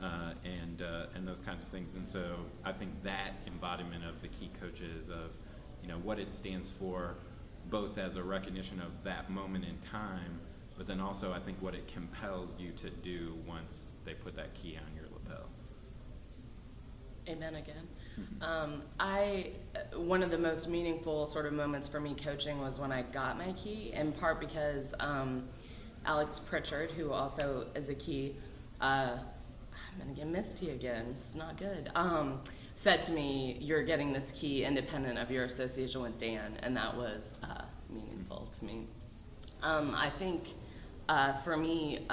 and those kinds of things. And so I think that embodiment of the key coaches, of what it stands for, both as a recognition of that moment in time, but then also I think what it compels you to do once they put that key on your lapel. Amen again. One of the most meaningful sort of moments for me coaching was when I got my key, in part because Alex Pritchard, who also is a key, I'm gonna get misty again, it's not good, said to me, "You're getting this key independent of your association with Dan," and that was meaningful to me. I think for me,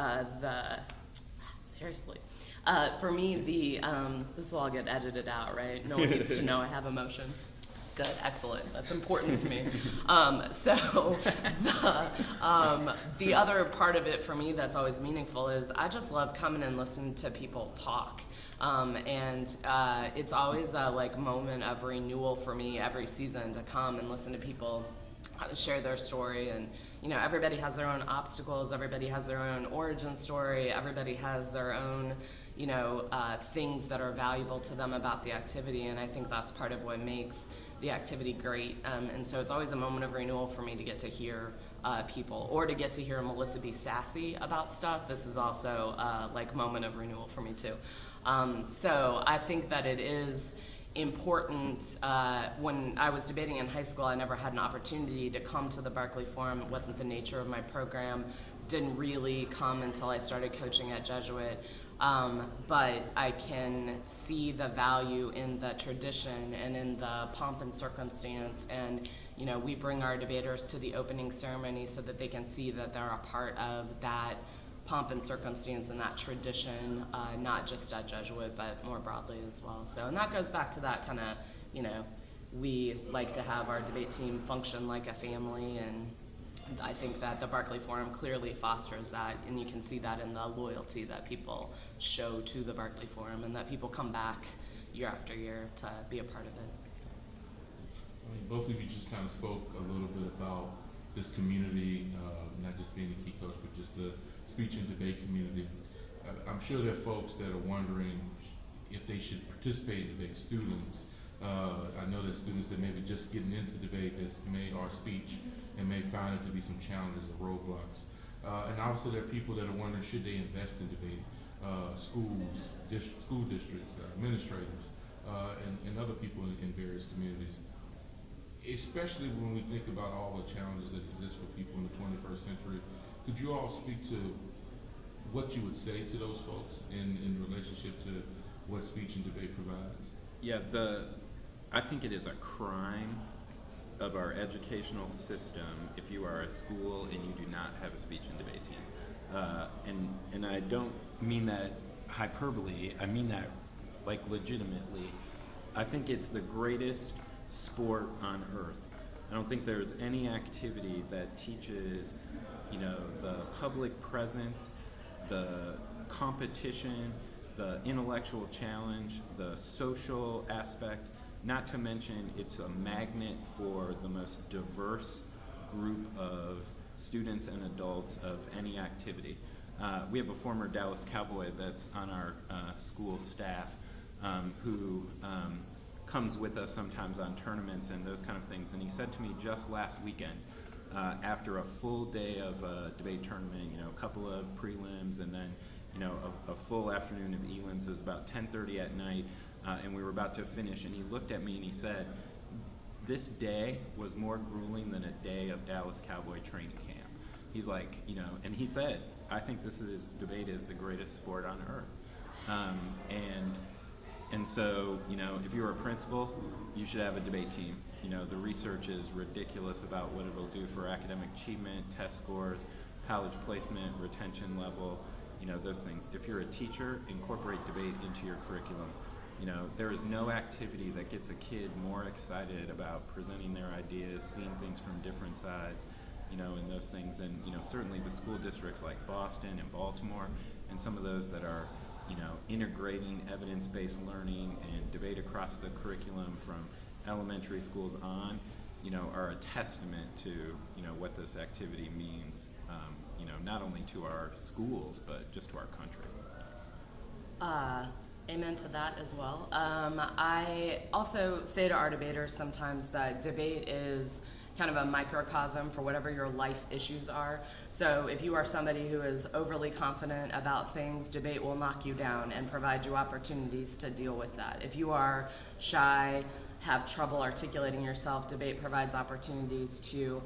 for me, this will all get edited out, right? No one needs to know I have emotion. Good, excellent, that's important to me. The other part of it for me that's always meaningful is I just love coming and listening to people talk. It's always a moment of renewal for me every season to come and listen to people share their story. And everybody has their own obstacles, everybody has their own origin story, everybody has their own things that are valuable to them about the activity, and I think that's part of what makes the activity great. And so it's always a moment of renewal for me to get to hear people, or to get to hear Melissa be sassy about stuff. This is also moment of renewal for me too. So I think that it is important. When I was debating in high school, I never had an opportunity to come to the Barkley Forum. It wasn't the nature of my program. Didn't really come until I started coaching at Jesuit. But I can see the value in the tradition and in the pomp and circumstance, and we bring our debaters to the opening ceremony so that they can see that they're a part of that pomp and circumstance and that tradition, not just at Jesuit, but more broadly as well. So, and that goes back to that kind of, we like to have our debate team function like a family, and I think that the Barkley Forum clearly fosters that, and you can see that in the loyalty that people show to the Barkley Forum, and that people come back year after year to be a part of it. So. Both of you just kind of spoke a little bit about this community, not just being a key coach, but just the speech and debate community. I'm sure there are folks that are wondering if they should participate in debate. Students, I know that students that may be just getting into debate our speech and may find it to be some challenges or roadblocks. And obviously there are people that are wondering, should they invest in debate? Schools, school districts, administrators, and other people in various communities. Especially when we think about all the challenges that exist for people in the 21st century. Could you all speak to what you would say to those folks in relationship to what speech and debate provides? Yeah, I think it is a crime of our educational system if you are a school and you do not have a speech and debate team. And I don't mean that hyperbole, I mean that legitimately. I think it's the greatest sport on earth. I don't think there's any activity that teaches the public presence, the competition, the intellectual challenge, the social aspect, not to mention it's a magnet for the most diverse group of students and adults of any activity. We have a former Dallas Cowboy that's on our school staff who comes with us sometimes on tournaments and those kind of things, and he said to me just last weekend, after a full day of a debate tournament, a couple of prelims and then a full afternoon of elims. It was about 10:30 at night, and we were about to finish, and he looked at me and he said, "This day was more grueling than a day of Dallas Cowboy training camp." He's like, and he said, "I think debate is the greatest sport on earth." And so, if you're a principal, you should have a debate team. The research is ridiculous about what it'll do for academic achievement, test scores, college placement, retention level, those things. If you're a teacher, incorporate debate into your curriculum. There is no activity that gets a kid more excited about presenting their ideas, seeing things from different sides, and those things. And, certainly the school districts like Boston and Baltimore, and some of those that are, integrating evidence-based learning and debate across the curriculum from elementary schools on, are a testament to, what this activity means, not only to our schools, but just to our country. Amen to that as well. I also say to our debaters sometimes that debate is kind of a microcosm for whatever your life issues are. So if you are somebody who is overly confident about things, debate will knock you down and provide you opportunities to deal with that. If you are shy, have trouble articulating yourself, debate provides opportunities to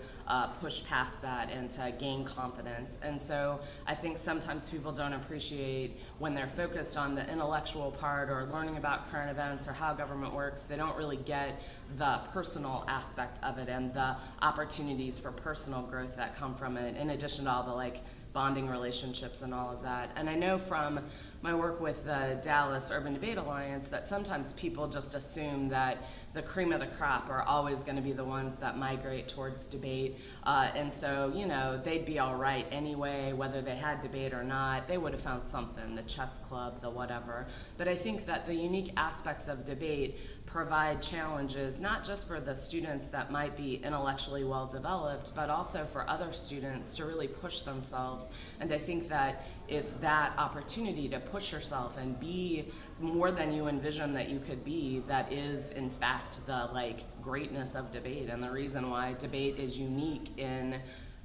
push past that and to gain confidence. And so I think sometimes people don't appreciate when they're focused on the intellectual part or learning about current events or how government works, they don't really get the personal aspect of it and the opportunities for personal growth that come from it, in addition to all the like bonding relationships and all of that. And I know from my work with the Dallas Urban Debate Alliance that sometimes people just assume that the cream of the crop are always going to be the ones that migrate towards debate. And so, you know, they'd be all right anyway, whether they had debate or not. They would have found something, the chess club, the whatever. But I think that the unique aspects of debate provide challenges, not just for the students that might be intellectually well developed, but also for other students to really push themselves. And I think that it's that opportunity to push yourself and be more than you envision that you could be that is in fact the like greatness of debate, and the reason why debate is unique in,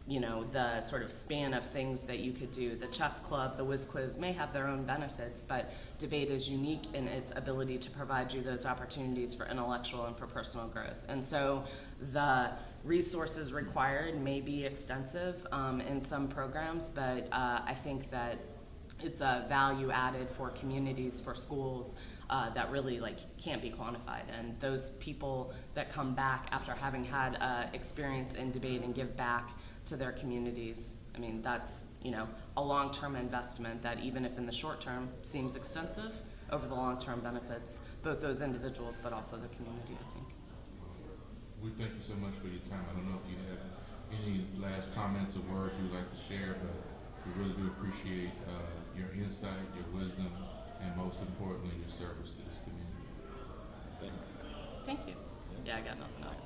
you know, the sort of span of things that you could do. The chess club, the whiz quiz may have their own benefits, but debate is unique in its ability to provide you those opportunities for intellectual and for personal growth. And so the resources required may be extensive in some programs, but I think that it's a value added for communities, for schools, that really like can't be quantified. And those people that come back after having had experience in debate and give back to their communities, I mean, that's, you know, a long-term investment that even if in the short term seems extensive, over the long-term benefits both those individuals but also the community, I think. We thank you so much for your time. I don't know if you have any last comments or words you'd like to share, but we really do appreciate your insight, your wisdom, and most importantly, your service to this community. Thanks. Thank you. Yeah, I got nothing else.